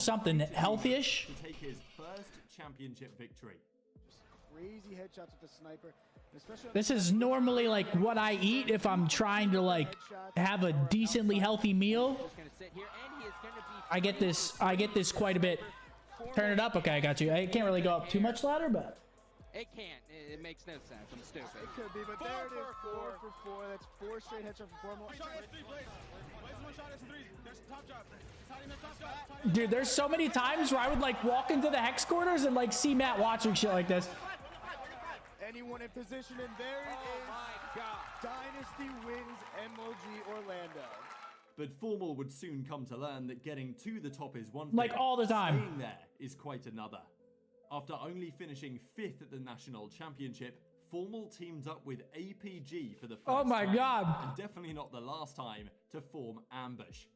something healthy-ish. To take his first championship victory. Crazy headshots with the sniper. This is normally like what I eat if I'm trying to like have a decently healthy meal. I get this quite a bit. Turn it up. Okay, I got you. I can't really go up too much louder, but it can't. It makes no sense. I'm stupid. It could be, but there it is. 4 for 4. That's 4 straight headshots for 4 more. Dude, there's so many times where I would like walk into the hex quarters and like see Matt watching shit like this. Anyone in position, and there it is. My God. Dynasty wins MLG Orlando. But Formal would soon come to learn that getting to the top is one thing. Like all the time. Staying there is quite another. After only finishing 5th at the National Championship, Formal teamed up with APG for the first Oh my time, God. and definitely not the last time, to form Ambush.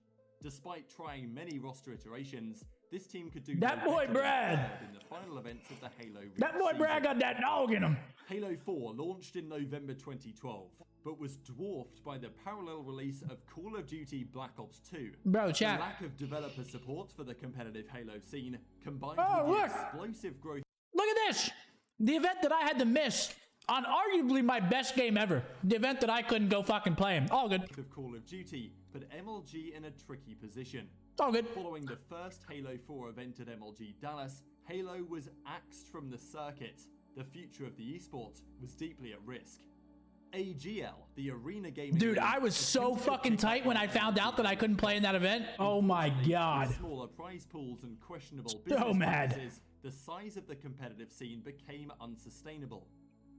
Despite trying many roster iterations, this team could do that boy Brad in the final events of the Halo. That boy Brad got that dog in him. Halo 4 launched in November 2012, but was dwarfed by the parallel release of Call of Duty Black Ops 2. Bro, chat. The lack of developer support for the competitive Halo scene, combined Oh, with look. the explosive growth. Look at this. The event that I had to miss on arguably my best game ever. The event that I couldn't go fucking play him. All good. Of Call of Duty put MLG in a tricky position. All good. Following the first Halo 4 event at MLG Dallas, Halo was axed from the circuit. The future of the esports was deeply at risk. AGL, the arena gaming... Dude, I was so fucking tight when I found out that I couldn't play in that event. Oh my God. With smaller prize pools and questionable business practices, the size of the competitive scene became unsustainable.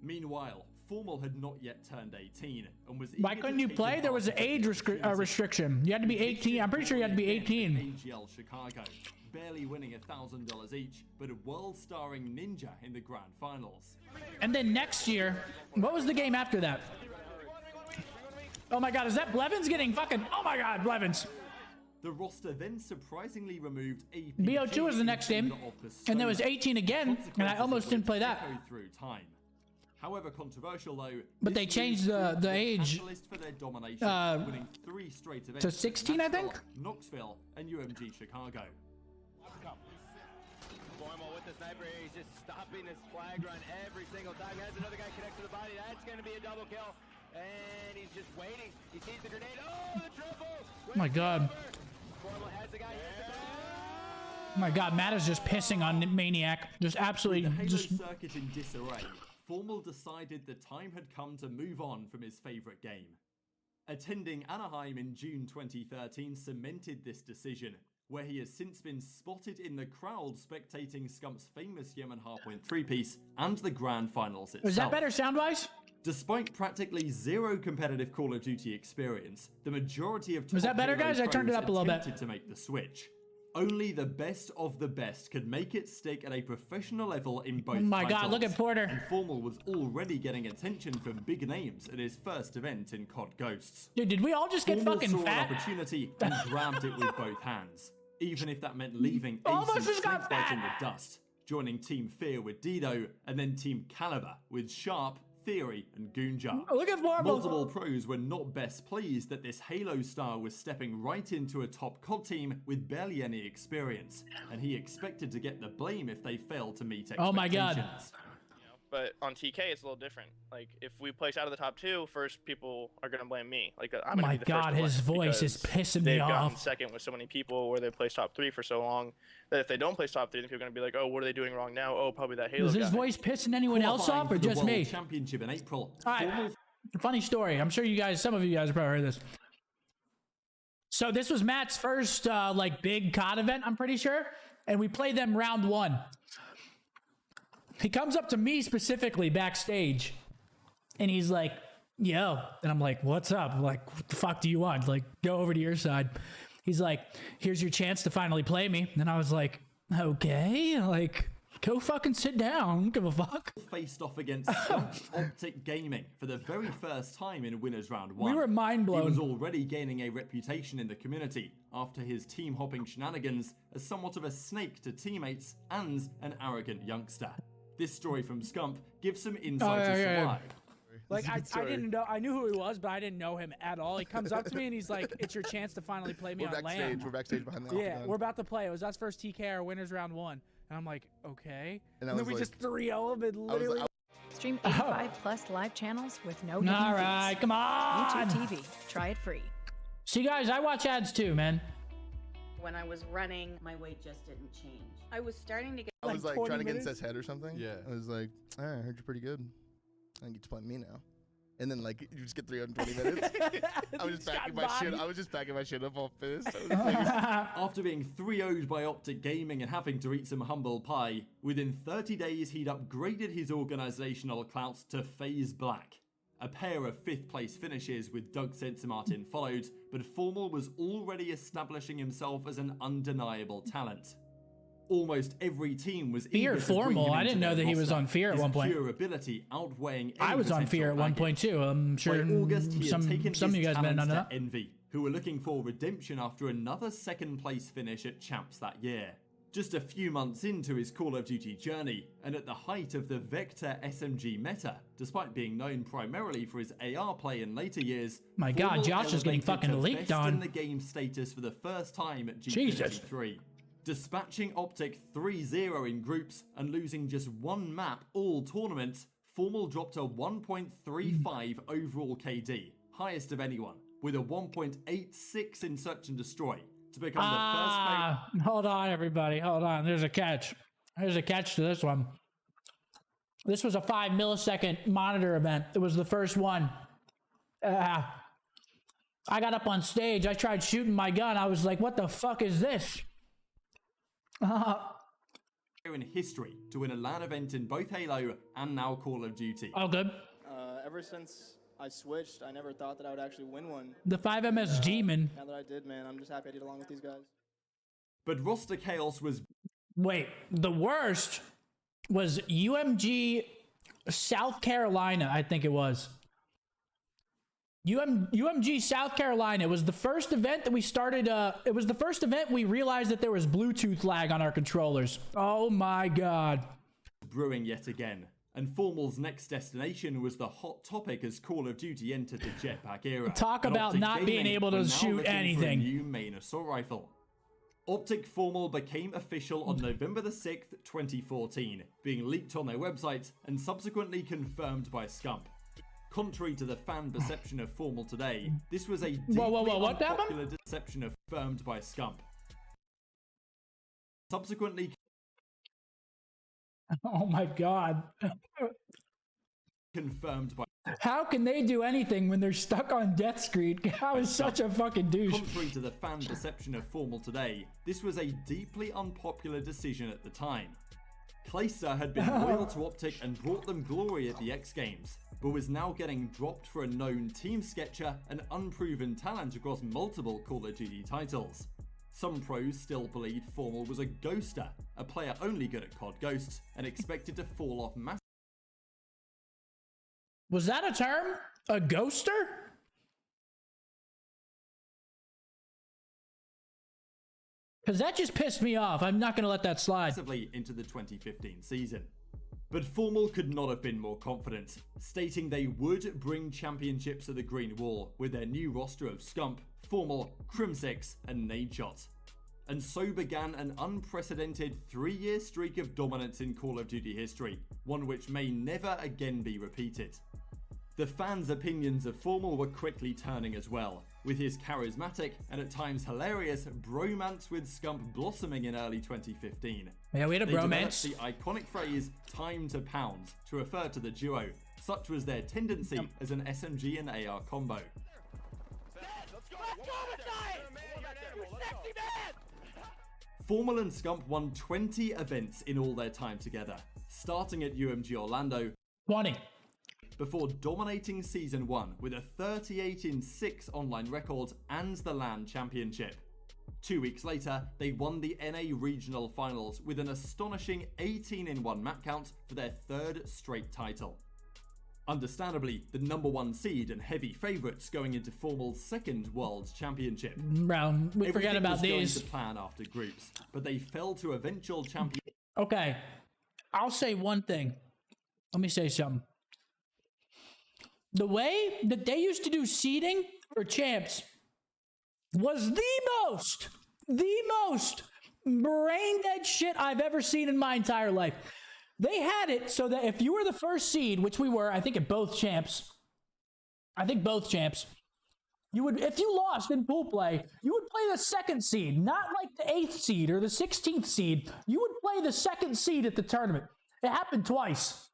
Meanwhile, Formal had not yet turned 18 and was... Why couldn't you play? There was an age restriction. You had to be 18. I'm pretty sure you had to be 18. AGL Chicago, barely winning $1,000 each, but a world-starring Ninja in the grand finals. And then next year, what was the game after that? Oh my God, is that Blevins getting fucking... Oh my God, Blevins. The roster then surprisingly removed APG. BO2 was the next game, and there was 18 again, and I almost didn't play that. Through time. However controversial though, but they changed the age for their domination, winning 3 straight events to 16, I think. Knoxville and UMG Chicago. Formal with the sniper here, he's just stopping his flag run every single time. He has another guy connect to the body. That's going to be a double kill. And he's just waiting. He sees the grenade. Oh, the triple! Oh my God. Formal has the guy. Oh my God, Matt is just pissing on Maniac. Just absolutely... With the Halo circuit in disarray, Formal decided the time had come to move on from his favorite game. Attending Anaheim in June 2013 cemented this decision, where he has since been spotted in the crowd spectating Scump's famous Yemen Hardpoint 3-piece and the grand finals itself. Is that better sound-wise? Despite practically zero competitive Call of Duty experience, the majority of top Was that better, guys? I turned it up a little bit. attempted to make the switch. Only the best of the best could make it stick at a professional level in both Oh my titles. God, look at Porter. And Formal was already getting attention from big names at his first event in COD Ghosts. Dude, did we all just get Formal fucking saw fat? an opportunity and grabbed it with both hands, even if that meant leaving Almost Ace just got snake biting fat. the dust, joining Team Fear with Dido, and then Team Caliber with Sharp, Theory, and Goonjar. Look at Formal. Multiple pros were not best pleased that this Halo star was stepping right into a top COD team with barely any experience, and he expected to get the blame if they failed to meet expectations. Oh my God. But on TK, it's a little different. Like, if we place out of the top 2, first people are going to blame me. Like, I'm Oh my gonna be the God, first his to blame voice is pissing me they've gotten off. second with so many people where they placed top 3 for so long that if they don't place top 3, then people are going to be like, oh, what are they doing wrong now? Oh, probably that Halo Is his guy. voice pissing anyone else off or For the just World me? Championship in April. All right, funny story. I'm sure you guys, some of you guys have probably heard this. So this was Matt's first like big COD event, I'm pretty sure, and we played them round 1. He comes up to me specifically backstage, and he's like, yo, and I'm like, what's up? I'm like, what the fuck do you want? Like, go over to your side. He's like, here's your chance to finally play me. And I was like, okay, like, go fucking sit down. I don't give a fuck. Faced off against Scump Optic Gaming for the very first time in Winners Round 1. We were mind blown. He was already gaining a reputation in the community after his team-hopping shenanigans as somewhat of a snake to teammates and an arrogant youngster. This story from Scump gives some insight as to why. Like It's a I good didn't know. I knew who he was, but I didn't know him at all. He comes up to me and he's like, "It's your chance to finally play me on land." We're backstage behind the Yeah, octagon. we're about to play. It was us first TK, our winners round 1, and I'm like, okay. And I And then was we like- just 3-0 him and literally. Stream 85 plus live channels with no hidden All right, fees. come on. YouTube TV. Try it free. See, guys, I watch ads too, man. When I was running, my weight just didn't change. I was starting to get I was like 20 trying to get in minutes? Seth's head or something. Yeah. I was like, I heard you're pretty good. I get to play me now. And then like you just get 320 minutes. I was just packing my shit. I was just packing my shit up all pissed. After being 3-0'd by Optic Gaming and having to eat some humble pie, within 30 days he'd upgraded his organisational clout to FaZe Black. A pair of 5th place finishes with Doug Martin followed, but Formal was already establishing himself as an undeniable talent. Almost every team was Fear eager to bring Formal. him I into didn't know their that he was roster, on Fear at his one point. pure ability outweighing I any was on Fear at potential one point baggage. too. I'm sure By August, he had taken some of his you guys may not talents know that. to Envy, who were looking for redemption after another 2nd place finish at Champs that year. Just a few months into his Call of Duty journey, and at the height of the Vector SMG meta, despite being known primarily for his AR play in later years, My God, Formal Josh is getting elevated fucking to leaked best on. in the game status for the first time at Jesus. G53. Dispatching Optic 3-0 in groups and losing just one map all tournament, Formal dropped a 1.35 overall KD, highest of anyone, with a 1.86 in Search and Destroy, to become the first Hold on, everybody. Hold on. There's a catch. There's a catch to this one. This was a 5 millisecond monitor event. It was the first one. I got up on stage. I tried shooting my gun. I was like, what the fuck is this? in history to win a LAN event in both Halo and now Call of Duty. Oh, good. Ever since I switched, I never thought that I would actually win one. The 5MS Demon. Now that I did, man, I'm just happy I did along with these guys. But roster chaos was... Wait, the worst was UMG South Carolina, I think it was. UMG South Carolina was the first event that we started. It was the first event we realized that there was Bluetooth lag on our controllers. Oh my God. Brewing yet again. And Formal's next destination was the hot topic as Call of Duty entered the jetpack era. Talk And about Optic not being Gaming able to were now shoot looking for a anything. new main assault rifle. Optic Formal became official on November the 6th, 2014, being leaked on their website and subsequently confirmed by Scump. Contrary to the fan perception of Formal today, this was a deeply what happened? unpopular deception affirmed by Scump. Subsequently Oh my God. confirmed by... How can they do anything when they're stuck on death screen? How is such a fucking douche? Contrary to the fan perception of Formal today, this was a deeply unpopular decision at the time. Clayster had been loyal to Optic and brought them glory at the X Games, but was now getting dropped for a known team sketcher and unproven talent across multiple Call of Duty titles. Some pros still believed Formal was a ghoster, a player only good at COD Ghosts, and expected to fall off massively. Was that a term? A ghoster? Because that just pissed me off. I'm not going to let that slide. Into the 2015 season. But Formal could not have been more confident, stating they would bring championships to the Green Wall with their new roster of Scump, Formal, Crimsix, and Nadeshot. And so began an unprecedented 3-year streak of dominance in Call of Duty history, one which may never again be repeated. The fans' opinions of Formal were quickly turning as well, with his charismatic and at times hilarious bromance with Scump blossoming in early 2015. Yeah, we had a They bromance. developed the iconic phrase "time to pound" to refer to the duo. Such was their tendency as an SMG and AR combo. Formal and Scump won 20 events in all their time together, starting at UMG Orlando 20. before dominating Season 1 with a 38-6 online record and the LAN Championship. 2 weeks later, they won the NA Regional Finals with an astonishing 18-1 map count for their 3rd straight title. Understandably, the #1 seed and heavy favourites going into Formal's 2nd World Championship. Brown, we forget Everything about was going these. to plan after groups, but they fell to eventual champion. Okay, I'll say one thing. Let me say something. the way that they used to do seeding for champs was the most brain dead shit I've ever seen in my entire life. They had it so that if you were the first seed, which we were, I think at both champs, you would, if you lost in pool play, you would play the second seed, not like the 8th seed or the 16th seed. You would play the second seed at the tournament. It happened twice.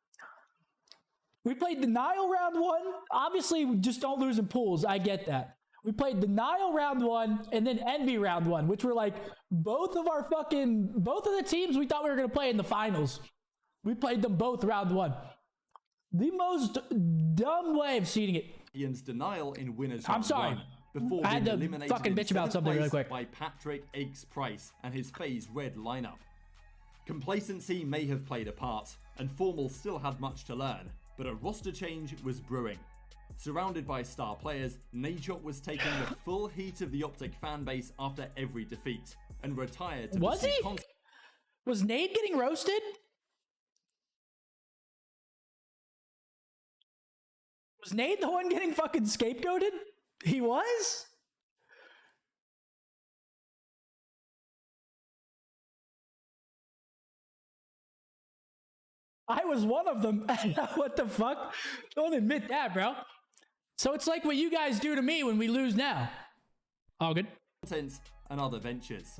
We played Denial round 1. Obviously, we just don't lose in pools. I get that. We played Denial round 1 and then Envy round 1, which were like both of the teams we thought we were going to play in the finals. We played them both round 1. The most dumb way of seeding it. Ian's Denial in winners. I'm sorry. Before I had to eliminated fucking bitch about something really quick. By Patrick Eggs Price and his FaZe Red lineup. Complacency may have played a part, and Formal still had much to learn, but a roster change was brewing. Surrounded by star players, Nadeshot was taking the full heat of the Optic fanbase after every defeat, and retired to Was he? Was Nade getting roasted? Was Nade the one getting fucking scapegoated? He was? I was one of them. What the fuck? Don't admit that, bro. So it's like what you guys do to me when we lose now. All good. And other ventures.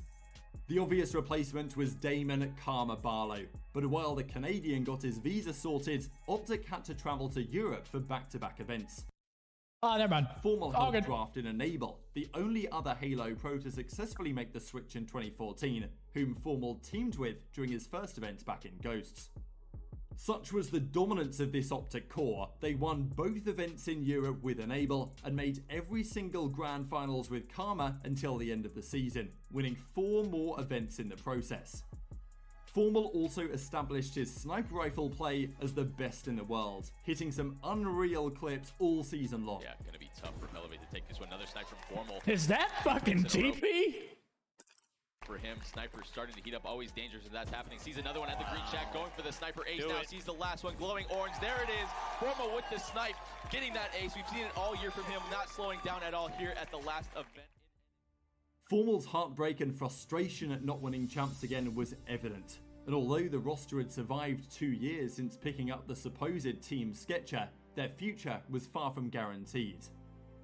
The obvious replacement was Damon Karma Barlow, but while the Canadian got his visa sorted, Optic had to travel to Europe for back-to-back events. Oh, never mind. Formal helped draft in Enable, the only other Halo pro to successfully make the switch in 2014, whom Formal teamed with during his first event back in Ghosts. Such was the dominance of this Optic core, they won both events in Europe with Enable and made every single Grand Finals with Karma until the end of the season, winning 4 more events in the process. Formal also established his sniper rifle play as the best in the world, hitting some unreal clips all season long. Yeah, gonna be tough for Elevate to take this one. Another snipe from Formal. Is that fucking TP? For him, Sniper's starting to heat up, always dangerous if that's happening. Sees another one at the green shack, going for the Sniper ace now. Sees the last one, glowing orange. There it is. Formal with the snipe, getting that ace. We've seen it all year from him, not slowing down at all here at the last event. Formal's heartbreak and frustration at not winning champs again was evident. And although the roster had survived 2 years since picking up the supposed Team Sketcher, their future was far from guaranteed.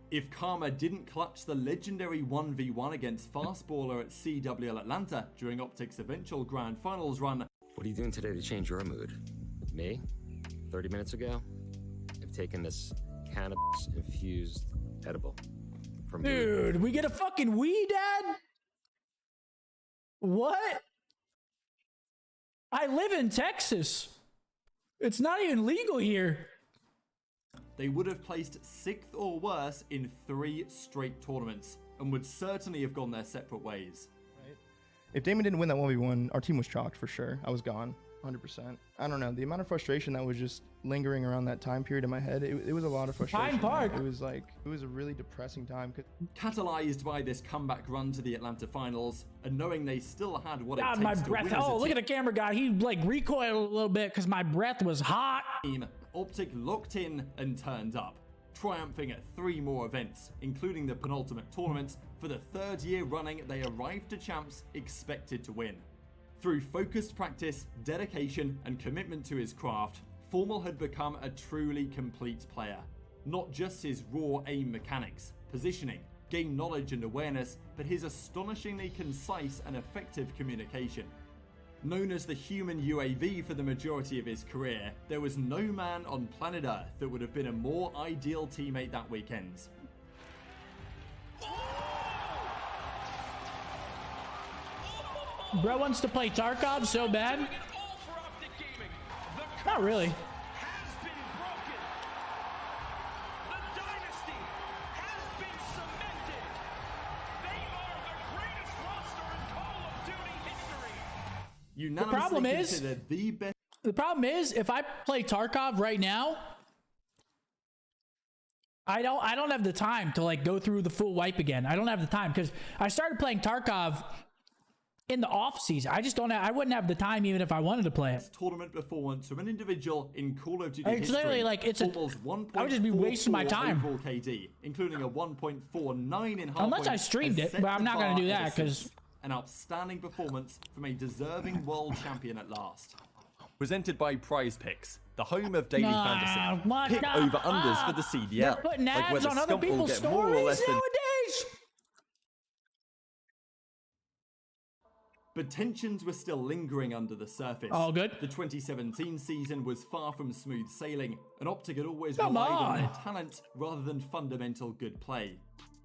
If Karma didn't clutch the legendary 1v1 against Fastballer at CWL Atlanta during Optic's eventual Grand Finals run... What are you doing today to change your mood? Me? 30 minutes ago? I've taken this cannabis-infused edible from... Dude, we get a fucking weed ad? What? I live in Texas. It's not even legal here. They would have placed 6th or worse in 3 straight tournaments, and would certainly have gone their separate ways. Right. If Damon didn't win that 1v1, our team was chalked for sure. I was gone, 100%. I don't know, the amount of frustration that was just lingering around that time period in my head, it was a lot of frustration. Pine Park. It was a really depressing time. Catalyzed by this comeback run to the Atlanta Finals, and knowing they still had what it takes my to breath. win as a Oh, look at the camera guy. He like recoiled a little bit because my breath was hot. team, Optic locked in and turned up, triumphing at 3 more events, including the penultimate tournament. For the 3rd year running, they arrived to champs expected to win. Through focused practice, dedication, and commitment to his craft, Formal had become a truly complete player. Not just his raw aim mechanics, positioning, game knowledge and awareness, but his astonishingly concise and effective communication. Known as the human UAV for the majority of his career, there was no man on planet Earth that would have been a more ideal teammate that weekend. Bro wants to play Tarkov so bad. Not really. The problem is, if I play Tarkov right now, I don't have the time to like go through the full wipe again. I don't have the time because I started playing Tarkov in the off season. I just don't have, I wouldn't have the time even if I wanted to play it. Tournament performance from an individual in Call of Duty It's history. literally like, it's a, I would just be wasting my time. Overall KD, including a 1.49 in Unless I streamed it, but I'm not going to do that because... An outstanding performance from a deserving world champion at last. Presented by Prize Picks, the home of daily fantasy. Pick over-unders for the CDL. They're putting ads on other people's stories nowadays. But tensions were still lingering under the surface. All good. The 2017 season was far from smooth sailing, and Optic had always relied on their talent rather than fundamental good play.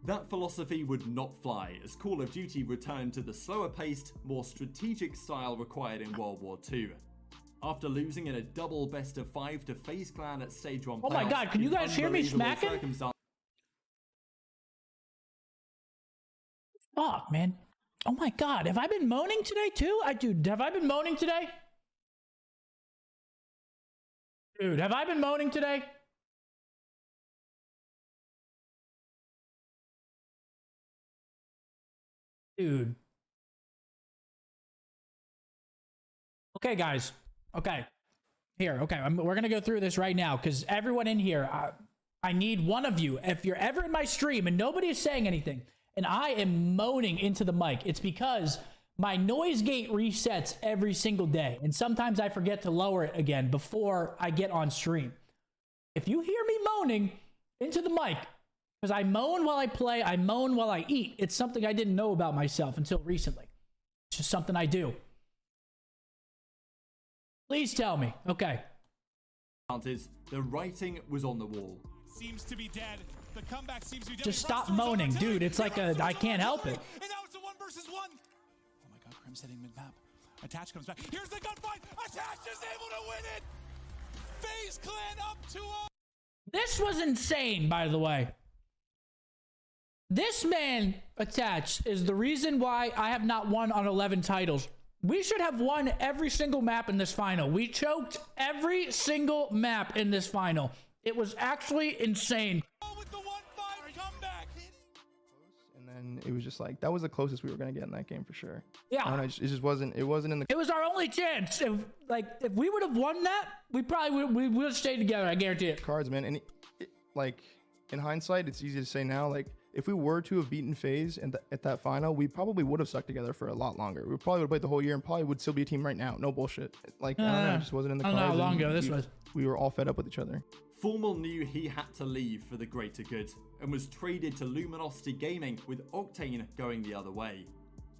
That philosophy would not fly as Call of Duty returned to the slower-paced, more strategic style required in World War II. After losing in a double best-of-5 to FaZe Clan at Stage 1 Oh my god, can you guys hear me smacking? Fuck, man. Oh my god, have I been moaning today too? Dude, have I been moaning today? Dude, have I been moaning today? Dude. Okay, guys. Okay. Here, okay. We're going to go through this right now because everyone in here, I need one of you. If you're ever in my stream and nobody is saying anything and I am moaning into the mic, it's because my noise gate resets every single day. And sometimes I forget to lower it again before I get on stream. If you hear me moaning into the mic, because I moan while I play, I moan while I eat. It's something I didn't know about myself until recently. It's just something I do. Please tell me. Okay. The writing was on the wall. Seems to be dead. The comeback seems to be dead. Just stop moaning, dude. It's like I can't help it. And now it's a 1 versus 1. Oh my god, Crim's hitting mid-map. Attach comes back. Here's the gunfight. Attach is able to win it. FaZe Clan up 2-0. This was insane, by the way. This man, Attach, is the reason why I have not won on 11 titles. We should have won every single map in this final. We choked every single map in this final. It was actually insane. With the 1-5 comeback. And then it was just like, that was the closest we were going to get in that game for sure. Yeah. I don't know, it just wasn't in the... It was our only chance. If we would have won that, we probably would have stayed together. I guarantee it. Cards, man. And like, in hindsight, it's easy to say now, like, if we were to have beaten FaZe at that final, we probably would have stuck together for a lot longer. We probably would have played the whole year and probably would still be a team right now. No bullshit. Like, I don't know, it just wasn't in the cards. I don't know how long ago this was. We were all fed up with each other. Formal knew he had to leave for the greater good and was traded to Luminosity Gaming with Octane going the other way.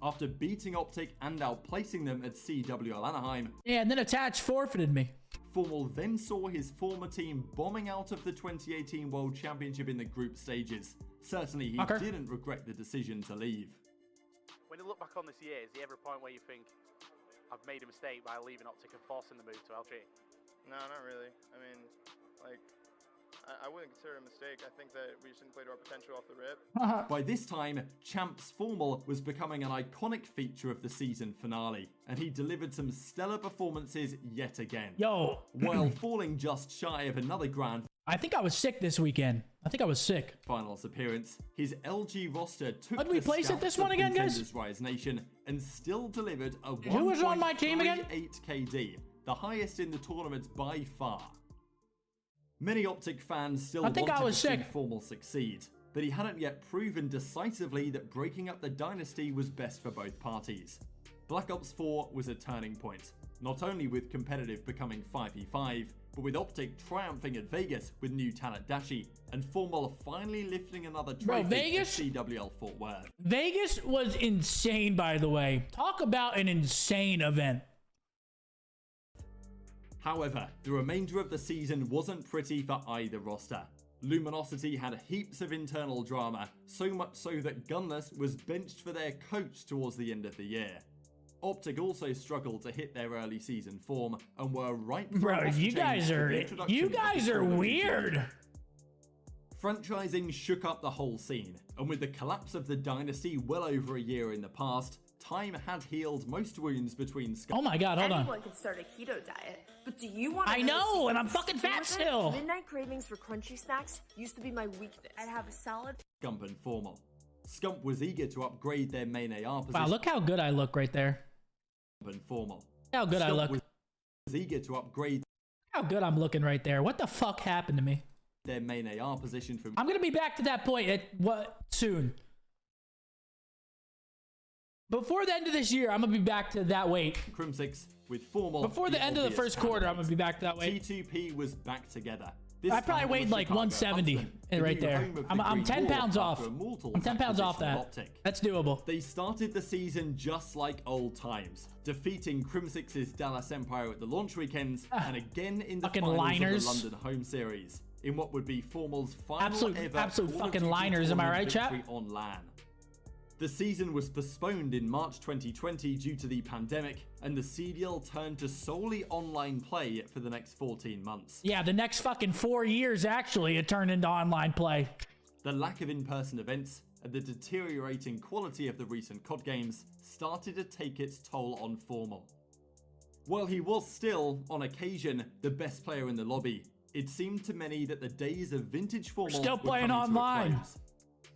After beating Optic and outplacing them at CWL Anaheim. Yeah, and then Attach forfeited me. Formal then saw his former team bombing out of the 2018 World Championship in the group stages. Certainly he didn't regret the decision to leave. When you look back on this year, is there ever a point where you think, I've made a mistake by leaving Optic and forcing the move to LG? No, not really. I mean, like, I wouldn't consider it a mistake. I think that we just didn't play to our potential off the rip. By this time, Champs Formal was becoming an iconic feature of the season finale, and he delivered some stellar performances yet again. Yo! While falling just shy of another grand... I think I was sick this weekend. I think I was sick. Finals appearance, his LG roster took How did we place it this one again, guys? Rise Nation and still delivered a Who was on my team again? 1.38 KD, the highest in the tournament by far. Many Optic fans still wanted to see Formal succeed, but he hadn't yet proven decisively that breaking up the dynasty was best for both parties. Black Ops 4 was a turning point, not only with competitive becoming 5v5, but with Optic triumphing at Vegas with new talent Dashi, and Formal finally lifting another trophy at CWL Fort Worth. Vegas was insane, by the way. Talk about an insane event. However, the remainder of the season wasn't pretty for either roster. Luminosity had heaps of internal drama, so much so that Gunless was benched for their coach towards the end of the year. Optic also struggled to hit their early season form and were right for Bro, you guys are weird. Franchising shook up the whole scene, and with the collapse of the dynasty well over a year in the past, time had healed most wounds between Scump. Oh my god, hold on. Anyone could start a keto diet, but do you want to I know, and I'm fucking fat still. Midnight cravings for crunchy snacks used to be my weakness. I'd have a solid Scump and Formal. Scump was eager to upgrade their main AR position. Wow, look how good I look right there. And Formal. How good I look. Was eager to upgrade. How good I'm looking right there. What the fuck happened to me? Their main AR position from. I'm gonna be back to that point soon. Before the end of this year, I'm gonna be back to that weight. Crimsix with Formal. Before the end of the first quarter, I'm gonna be back to that weight. T2P was back together. I probably weighed like 170 right there. I'm 10 pounds off. I'm 10 pounds off that. Optic. That's doable. They started the season just like old times, defeating Crimsix's Dallas Empire at the launch weekends and again in the finals of the London home series in what would be Formal's final absolute fucking liners. Am I right, chat? On LAN. The season was postponed in March 2020 due to the pandemic, and the CDL turned to solely online play for the next 14 months. Yeah, the next fucking 4 years, actually, it turned into online play. The lack of in-person events and the deteriorating quality of the recent COD games started to take its toll on Formal. While he was still, on occasion, the best player in the lobby, it seemed to many that the days of vintage Formal still playing online.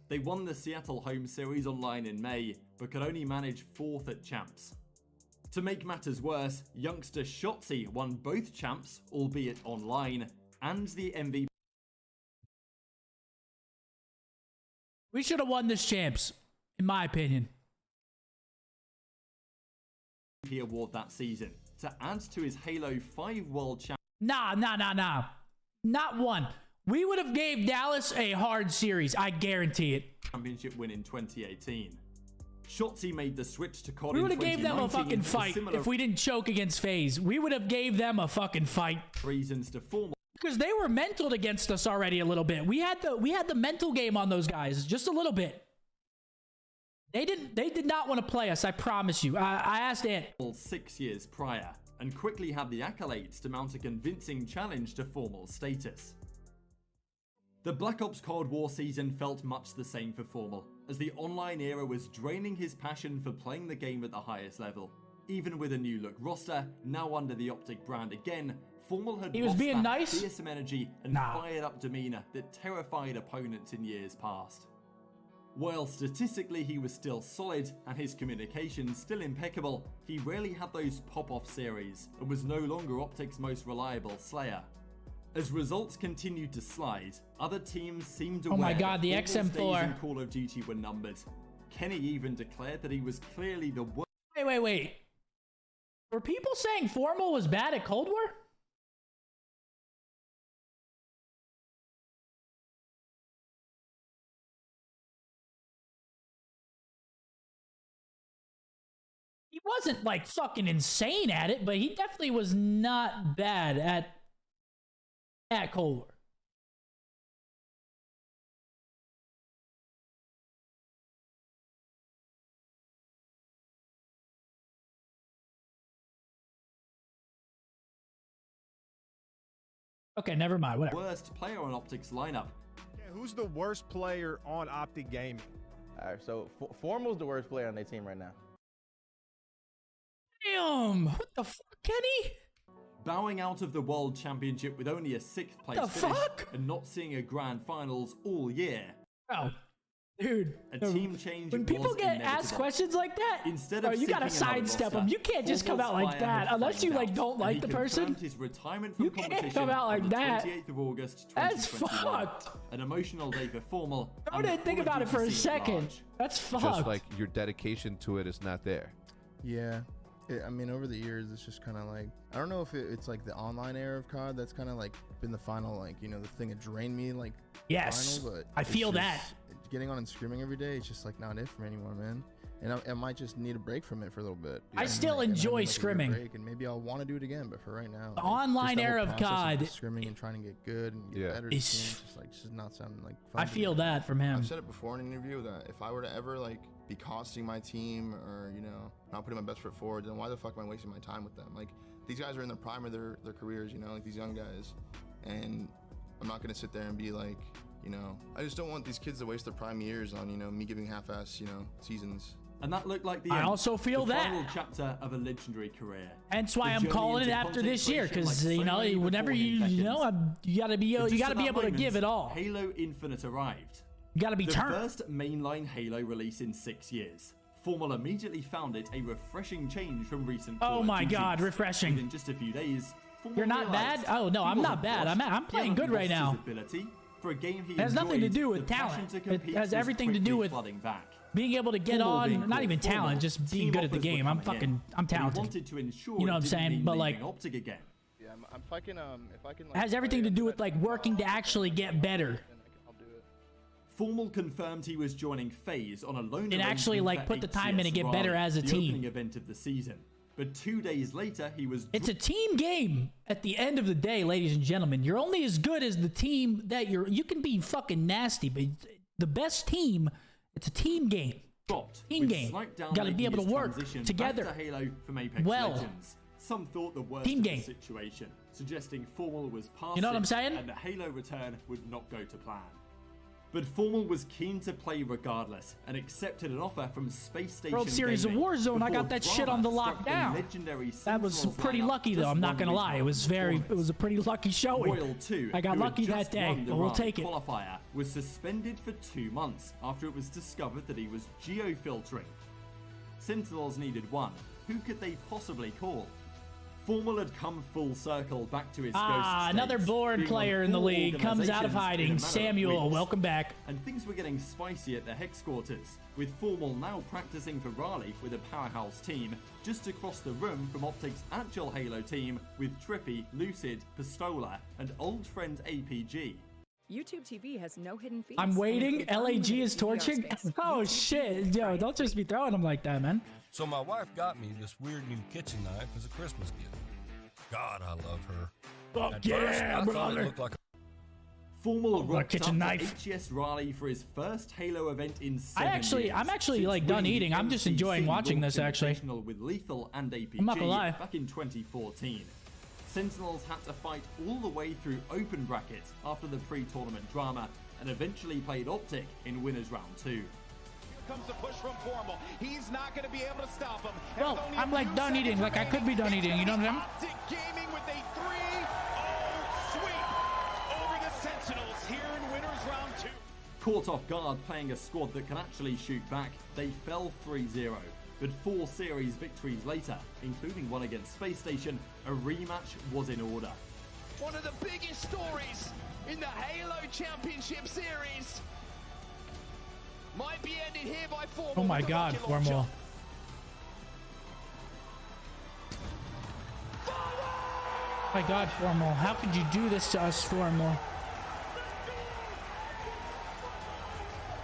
They won the Seattle home series online in May, but could only manage 4th at Champs. To make matters worse, youngster Shotzi won both Champs, albeit online, and the MVP. We should have won this Champs, in my opinion. Award that season, to add to his Halo 5 World Champ. Nah. Not one. We would have gave Dallas a hard series. I guarantee it. Championship win in 2018. Shotzi made the switch to COD. We would have gave them a fucking fight if we didn't choke against FaZe. We would have gave them a fucking fight. Reasons to Formal. Because they were mentaled against us already a little bit. We had the mental game on those guys just a little bit. They did not want to play us. I promise you. I asked Ant. 6 years prior, and quickly had the accolades to mount a convincing challenge to Formal status. The Black Ops Cold War season felt much the same for Formal, as the online era was draining his passion for playing the game at the highest level. Even with a new look roster, now under the Optic brand again, Formal had lost being that nice. fearsome energy and fired up demeanor that terrified opponents in years past. While statistically he was still solid and his communication still impeccable, he rarely had those pop-off series and was no longer Optic's most reliable slayer. As results continued to slide, other teams seemed aware oh my god, the that XM4 days in Call of Duty were numbered. Kenny even declared that he was clearly the worst. Wait. Were people saying Formal was bad at Cold War? He wasn't like fucking insane at it, but he definitely was not bad at Cold War. Okay, never mind. Whatever. Worst player on Optic's lineup. Yeah, who's the worst player on Optic Gaming? All right, so Formal's the worst player on their team right now. Damn! What the fuck, Kenny? Bowing out of the World Championship with only a 6th place finish and not seeing a grand finals all year. Oh, dude. A team change. When people get asked questions like that, instead of you gotta sidestep them. You can't just come out like that unless you like don't like the person. You can't come out like that. 28th of August, that's fucked. An emotional day for Formal. I didn't think about it for a second. That's fucked. Just like your dedication to it is not there. Yeah. I mean, over the years, it's just kind of like, I don't know if it's like the online era of COD that's kind of like been the final, like, you know, the thing that drained me, like, yes, final, but I feel that. Getting on and screaming every day, it's just like not it for me anymore, man. And I might just need a break from it for a little bit. I still enjoy scrimming. And maybe I'll want to do it again, but for right now, the online era of COD, scrimming and trying to get good and get better, it's just not sounding like fun. I feel that from him. I've said it before in an interview that if I were to ever like be costing my team or, you know, not putting my best foot forward, then why the fuck am I wasting my time with them? Like, these guys are in the prime of their careers, you know, like these young guys, and I'm not gonna sit there and be like, you know, I just don't want these kids to waste their prime years on, you know, me giving half-ass, you know, seasons. And that looked like the I also feel the that final chapter of a legendary career. Hence why I'm calling it after this year, because you know, whenever you gotta be able to give it all. Halo Infinite arrived. You gotta be the turned. first mainline Halo release in 6 years. Formal immediately found it a refreshing change from recent Call Oh of my Duties. God, refreshing. Within just a few days, Formal You're not realized bad? Oh, no, I'm he not wasn't bad. washed. I'm playing He good right hadn't now. lost his ability. For a game he It has nothing to enjoyed, do with the passion talent. to It compete has was everything to do quickly with flooding back. being able to get Formal being on, not called even Formal, talent, just being team good at the offers were game. I'm coming in, I'm but he talented. wanted to ensure You know what I'm it didn't saying? mean But leaving like, Optic again. Yeah, if I can like, it has everything to do with like working to actually get better. I'll do it. Formal confirmed he was joining FaZe on a loan And actually, arrangement like, for put the time in HCS and get better Raleigh, as a the team. opening event of the season. But 2 days later, he was. It's a team game at the end of the day, ladies and gentlemen. You're only as good as the team that you can be fucking nasty, but the best team, it's a team game. Team game. Got to be able to work together. Back to Halo from Apex Well. Legends. Some thought the worst Team of game. the situation, suggesting Formal was past You know what it I'm saying? and the Halo return would not go to plan. But Formal was keen to play regardless and accepted an offer from Space Station World Series of Gaming Warzone, I before got that shit on the drama struck lockdown. legendary That was Sentinels pretty lineup lucky though, just I'm not 1 gonna week lie. after It was a pretty lucky showing. Royal 2, I got who had lucky that just day, won the but we'll Raleigh take it. qualifier, was suspended for 2 months after it was discovered that he was geofiltering. Sentinels needed one. Who could they possibly call? Formal had come full circle back to his ghost Another states, board being on player in the 4 league comes out of organizations in a hiding. matter of Samuel, weeks. welcome back. And things were getting spicy at the Hex quarters, with Formal now practicing for Raleigh with a powerhouse team, just across the room from Optic's actual Halo team with Trippy, Lucid, Pistola, and old friend APG. YouTube TV has no hidden fees. I'm waiting. and LAG is unlimited torching. video space. Oh shit, yo, don't just be throwing them like that, man. So my wife got me this weird new kitchen knife as a Christmas gift. God, I love her. Fuck At yeah, first, I thought brother. it looked like Formal my rocked kitchen up knife. to HCS Raleigh for his first Halo event in 7 years. I'm actually since like done winning eating. the I'm just MCC enjoying watching Launch this actually. Invitational with Lethal and APG I'm not gonna lie. back in 2014. Sentinels had to fight all the way through open brackets after the pre-tournament drama and eventually played Optic in winners round 2. Comes the push from Formal. He's not going to be able to stop him. Bro, I'm like done eating. Like I could be done eating. You know what I'm saying? Optic Gaming with a 3-0 sweep over the Sentinels here in winners round 2. Caught off guard playing a squad that can actually shoot back, they fell 3-0. But 4 series victories later, including one against Space Station, a rematch was in order. One of the biggest stories in the Halo Championship Series might be ended here by Formal. Oh my with the god, rocket launcher. Formal. My god, Formal. How could you do this to us, Formal?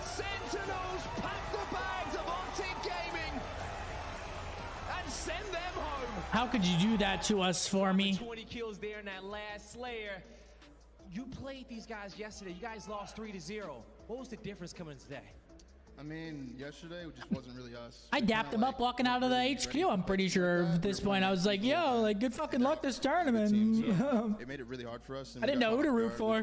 Sentinels pack the bags of Optic Gaming and send them home. How could you do that to us for me? 20 kills there in that last Slayer. You played these guys yesterday. You guys lost 3-0. What was the difference coming today? I mean, yesterday it just wasn't really us. I dapped him up walking out of the HQ. I'm pretty sure at this point I was like, yo, like good fucking luck this tournament. It made it really hard for us. I didn't know who to root for.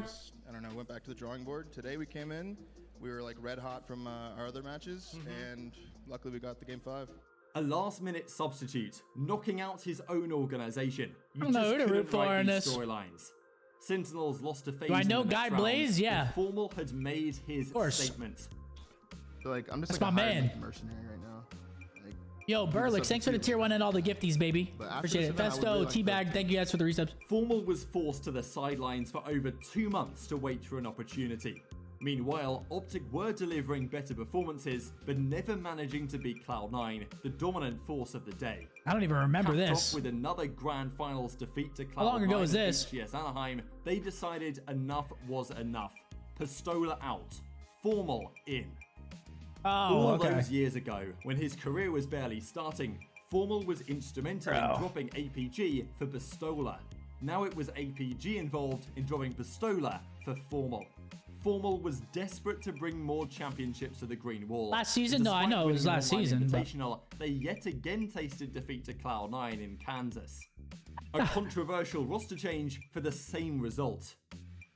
I don't know, went back to the drawing board. Today we came in, we were like red hot from our other matches, and luckily we got the game 5. A last-minute substitute, knocking out his own organization. You I don't know just who to couldn't root for write in these this. storylines. Sentinels lost to FaZe. Do I know in the Guy next round, Blaze? but Yeah. Formal had made his course. statement. So like, I'm just That's like my a hired man. mercenary right now. Like, Yo, Burlix, thanks for the tier 1 and all the gifties, baby. But after Appreciate this it. event, I would Festo, really like Teabag, thank you guys for the resubs. Formal was forced to the sidelines for over 2 months to wait for an opportunity. Meanwhile, Optic were delivering better performances, but never managing to beat Cloud9, the dominant force of the day. I don't even remember Capped this. off with another Grand Finals defeat to Cloud9 How long ago was at this? HGS Anaheim, they decided enough was enough. Pistola out. Formal in. Oh, All okay. those years ago, when his career was barely starting, Formal was instrumental in dropping APG for Pistola. Now it was APG involved in dropping Pistola for Formal. Formal was desperate to bring more championships to the Green Wall. Last season? No, I know it was Despite last winning season, an but- Invitational, they yet again tasted defeat to Cloud9 in Kansas. A controversial roster change for the same result.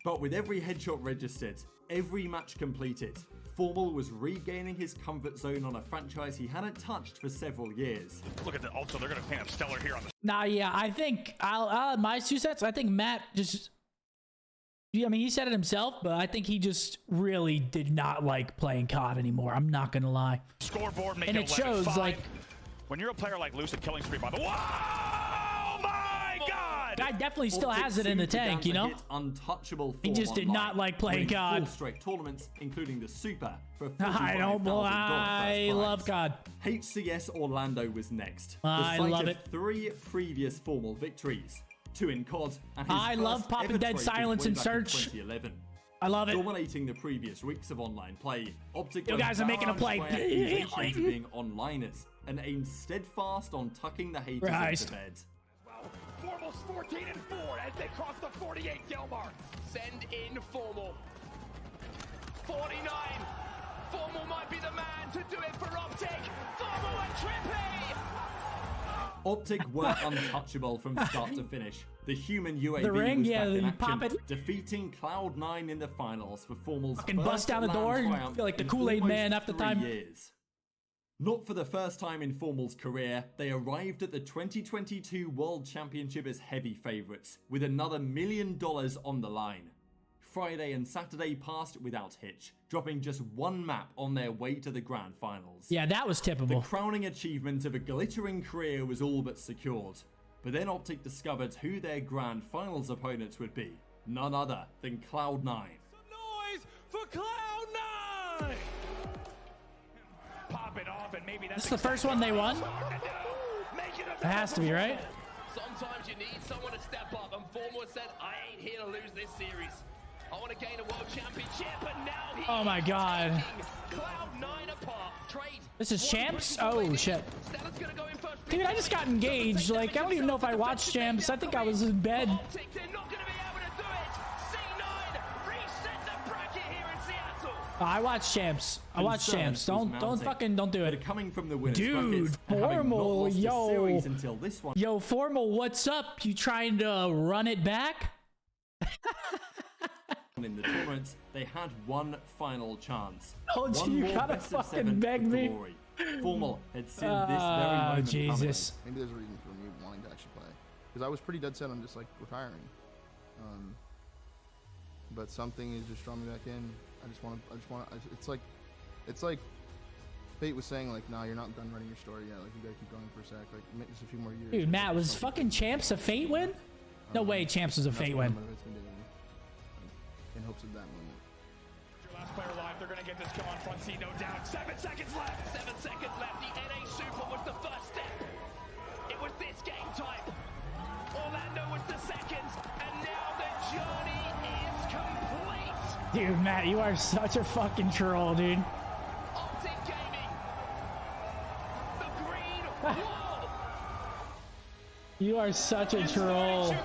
But with every headshot registered, every match completed, Formal was regaining his comfort zone on a franchise he hadn't touched for several years. Look at the ultra. They're going to paint up Stellar here on the. Nah, yeah, I think I'll my 2 cents. I think Matt just I mean, he said it himself, but I think he just really did not like playing COD anymore. I'm not gonna lie. Scoreboard, make and it shows 11-5. like when you're a player like Lucid Killing Spree, by the way. Oh my God! Guy definitely still has it in the tank, you know. Untouchable. He just did not like playing COD. 4 straight tournaments, including the Super. For I don't. I love COD. HCS Orlando was next. I love it. 3 previous formal victories. 2 in COD, and his I first love popping ever dead trophy silence way in back search. 2011. I love it. Dominating the previous weeks of online play, Optic You guys are making a play. accusations of being onliners and aimed steadfast on tucking the haters into bed. Formal's 14-4 as they cross the 48 kill mark. Send in Formal. 49. Formal might be the man to do it for Optic. Formal and Trippy. Optic were untouchable from start to finish. The human UAV the ring, was yeah, back in you action, pop it. defeating Cloud9 in the finals for Formal's Fucking first bust down the LAN door. You triumph feel like the in Kool-Aid almost man after 3 time. years. Not for the first time in Formal's career, they arrived at the 2022 World Championship as heavy favourites, with another $1 million on the line. Friday and Saturday passed without hitch, dropping just 1 map on their way to the grand finals. Yeah, that was typical. The crowning achievement of a glittering career was all but secured. But then Optic discovered who their grand finals opponents would be. None other than Cloud9. Noise for Cloud9! Pop it off and maybe that's This is the first one they won? It has to be, right? Sometimes you need someone to step up, and Formal said, I ain't here to lose this series. I want to gain a world championship, and now he Oh my God. Cloud9 apart. Trade. This is Champs? Oh shit. Dude, I just got engaged. Like, I don't even know if I watched Champs. I think I was in bed. I watched Champs. I watched Champs. Don't do it. Coming from the winners Dude, bracket, and having not Formal, lost a yo. series until this one. Yo, Formal, what's up? You trying to run it back? In the tournaments, they had one final chance. Oh, One you more gotta best of fucking 7 beg for me. glory. Formal had seen this very moment Jesus. Maybe there's a reason for me wanting to actually play, because I was pretty dead set on just like retiring. But something is just drawing me back in. I just want to. It's like Fate was saying, like, nah, you're not done writing your story yet. Like, you gotta keep going for a sec. Like, make just a few more years. Dude, Matt, was fucking Champs a Fate win? No way, Champs was a Fate win. In hopes of that moment. Your last player live, they're gonna get this kill on front seat, no doubt. 7 seconds left. 7 seconds left. The NA Super was the first step. It was this game type. Orlando was the second, and now the journey is complete. Dude, Matt, you are such a fucking troll, dude. Optic Gaming. The green wall. You are such a troll.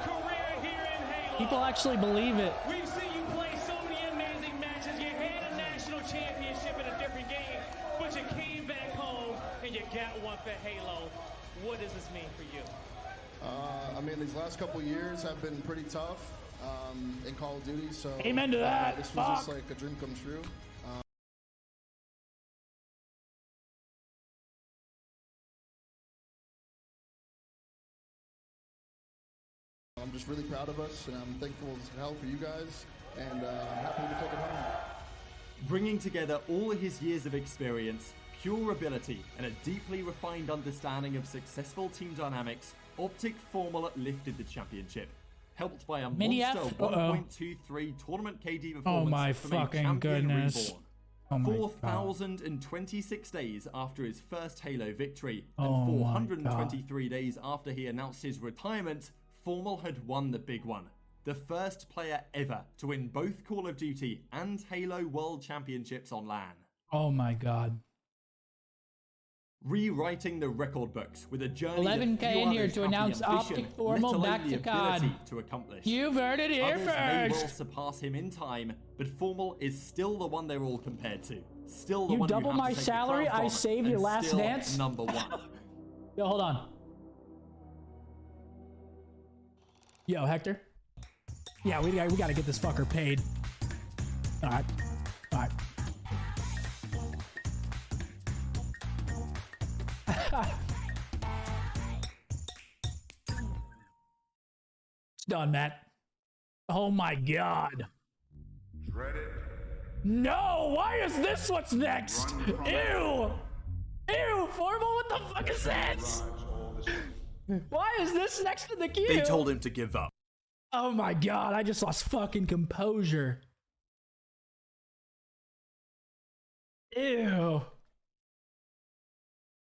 People actually believe it. We've seen you play so many amazing matches. You had a national championship in a different game, but you came back home and you got one for Halo. What does this mean for you? I mean, these last couple years have been pretty tough in Call of Duty, so amen to that. This was just like a dream come true. I'm just really proud of us, and I'm thankful as hell for you guys, and I'm happy to take it home. Bringing together all of his years of experience, pure ability, and a deeply refined understanding of successful team dynamics, Optic Formal lifted the championship, helped by a Mini monster F? 1.23 tournament KD performance Oh my from a fucking champion goodness. reborn. Oh my 4,026 days after his first Halo victory, and Oh my 423 days after he announced his retirement, Formal had won the big one. The first player ever to win both Call of Duty and Halo World Championships on LAN. Oh my God. Rewriting the record books with a journey 11K that few in here others to have the announce ambition, Optic Formal let alone back the to COD. ability to accomplish. You've heard it here Others may well first. surpass him in time, but Formal is still the one they're all compared to. Still the You one double have my to take the salary, crown I from, save and your last still dance? number one. Yo, hold on. Yo, Hector. Yeah, we gotta get this fucker paid. All right. All right. It's done, Matt. Oh my God. No, why is this what's next? Ew! Ew, Formal, what the fuck is this? Why is this next to the queue? They told him to give up. Oh my god, I just lost fucking composure. Ew.